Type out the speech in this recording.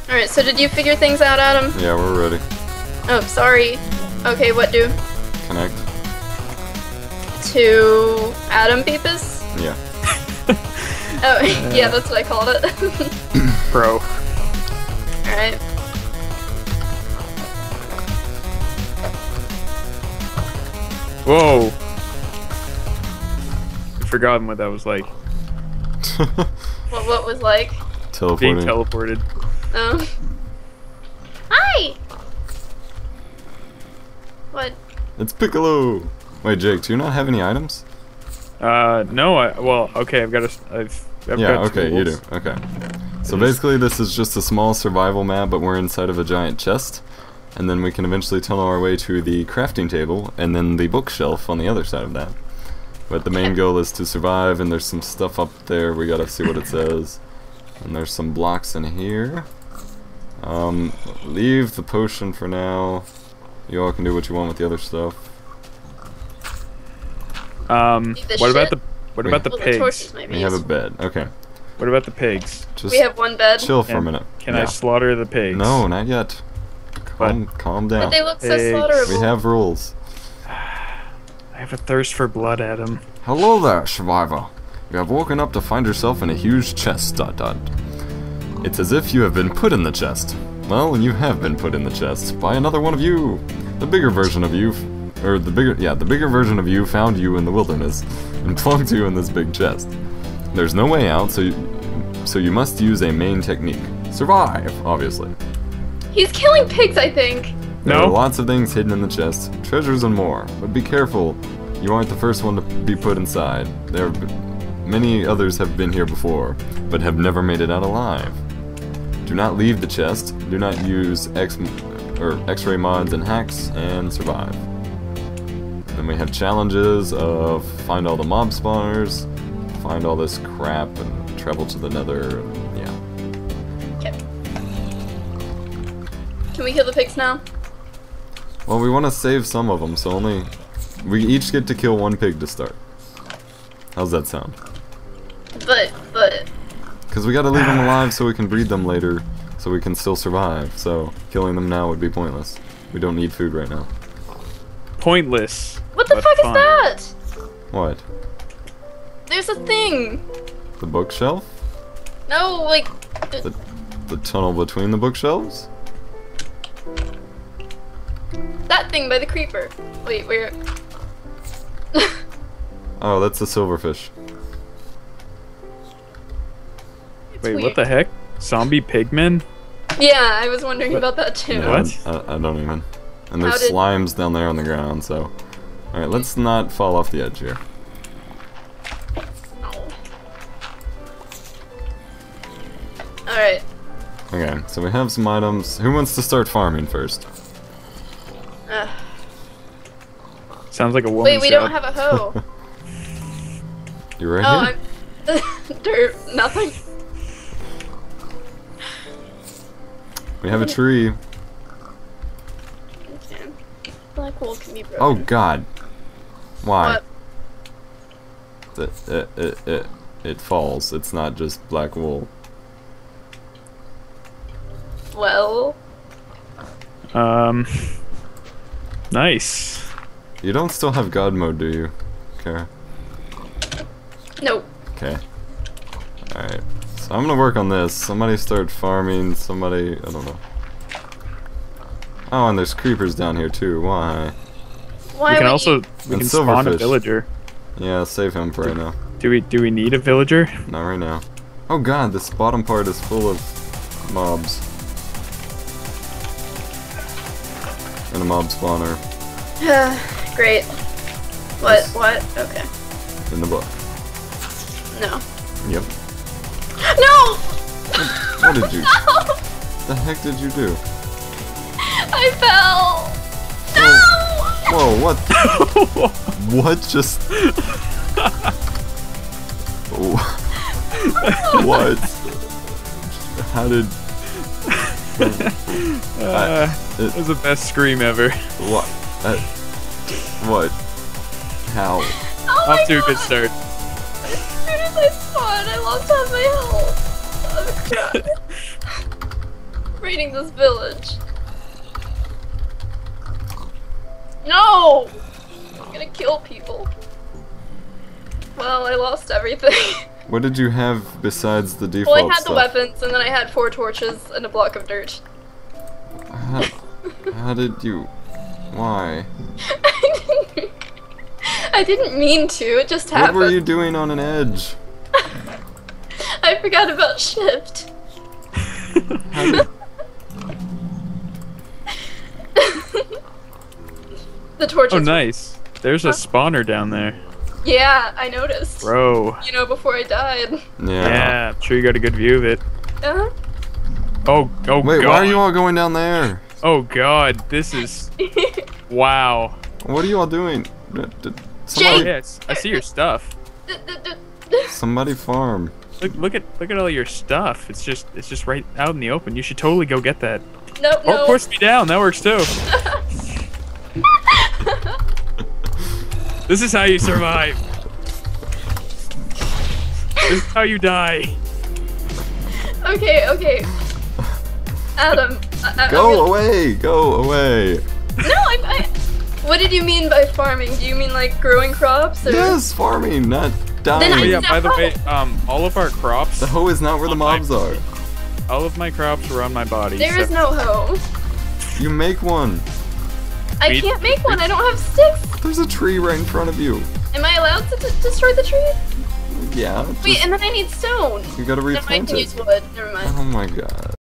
Alright, so did you figure things out, Adam? Yeah, we're ready. Oh, sorry. Okay, what do? Connect. To Adam Beepus? Yeah. Oh, yeah, that's what I called it. Pro. Alright. Whoa! I've forgotten what that was like. What was like? Being Teleporting. teleported. Oh. Hi! What? It's Piccolo! Wait, Jake, do you not have any items? No, well, okay, I've got Yeah, okay, you do. tools. Okay. So basically this is just a small survival map, but we're inside of a giant chest. And then we can eventually tunnel our way to the crafting table, and then the bookshelf on the other side of that. But the main goal is to survive, and there's some stuff up there, we gotta see what it says. And there's some blocks in here. Leave the potion for now. You all can do what you want with the other stuff. What about the Well, the torches pigs? might be We have a useful. bed. Okay. What about the pigs? Just We have one bed. chill for a And minute. Can I slaughter the pigs? No, not yet. Calm But down. they look so Pigs. slaughterable. We have rules. I have a thirst for blood, Adam. Hello there, survivor. You have woken up to find yourself in a huge chest, ... It's as if you have been put in the chest. Well, you have been put in the chest by another one of you. The bigger version of you, the bigger version of you found you in the wilderness and plunked you in this big chest. There's no way out, so you must use a main technique. Survive, obviously. He's killing pigs, I think. There are No? lots of things hidden in the chest, treasures and more, but be careful. You aren't the first one to be put inside. Many others have been here before, but have never made it out alive. Do not leave the chest, do not use X-ray mods and hacks, and survive. Then we have challenges of find all the mob spawners, find all this crap, and travel to the nether, and yeah. Okay. Can we kill the pigs now? Well, we want to save some of them, so we each get to kill one pig to start. How's that sound? But... Because we gotta leave them alive so we can breed them later, so we can still survive. So, killing them now would be pointless. We don't need food right now. Pointless. What the but fuck fun. is that? What? There's a thing! The bookshelf? No, like... The tunnel between the bookshelves? That thing by the creeper. Wait, where... Oh, that's the silverfish. Wait, weird. what the heck? Zombie pigmen? Yeah, I was wondering about that too. Yeah, What? I don't even. And there's How did- slimes down there on the ground, so... Alright, let's not fall off the edge here. Alright. Okay, so we have some items. Who wants to start farming first? Sounds like a woman's Wait, we don't job. have a hoe. You right Oh, here? I'm... Dirt. Nothing. We have a tree. Okay. Black wool can be broken. Oh god. Why? What? It falls. It's not just black wool. Well... Nice. You don't still have God mode, do you, Kara? Nope. Okay. Alright. So I'm gonna work on this. Somebody start farming, somebody... I don't know. Oh, and there's creepers down here too. Why? Why We can would also you... we And can spawn a silverfish. villager. Yeah, save him for right now. Do we need a villager? Not right now. Oh god, this bottom part is full of mobs. And a mob spawner Great. Yes. What? Okay. in the book. No. Yep. No! What did you... The heck did you do? I fell! No! Whoa, what? What just... What? How did... That was the best scream ever. What? What? How? Oh my Off to a good God. start. As soon as I spawned, I lost half my health. Oh, crap. raiding this village. No! I'm gonna kill people. Well, I lost everything. What did you have besides the default Well, I had stuff? the weapons, and then I had 4 torches and a block of dirt. How did you... Why? I didn't mean to, it just happened. What were you doing on an edge? I forgot about shift. How did... The torches. Oh, nice. There's a spawner down there. Yeah, I noticed. Bro. You know, before I died. Yeah, I'm sure you got a good view of it. Uh-huh. Oh, Wait, God. why are you all going down there? Oh, God. This is... Wow. What are you all doing? Oh, Somebody, yes. I see your stuff. somebody farm. Look at all your stuff. It's just right out in the open. You should totally go get that. Nope, Or no. push me down. That works too. This is how you survive. This is how you die. Okay, okay. Adam. Go away! Go away! No, what did you mean by farming? Do you mean like growing crops? Or? Yes, farming, not dying. Oh, I- yeah, by the way, all of our crops, The hoe is not where the mobs are. all of my crops were on my body. There is except- no hoe. You make one. I We- can't make one. I don't have sticks. There's a tree right in front of you. Am I allowed to destroy the tree? Yeah. Wait, just- and then I need stone. you gotta Then I replant can it. use wood. Never mind. Oh my god.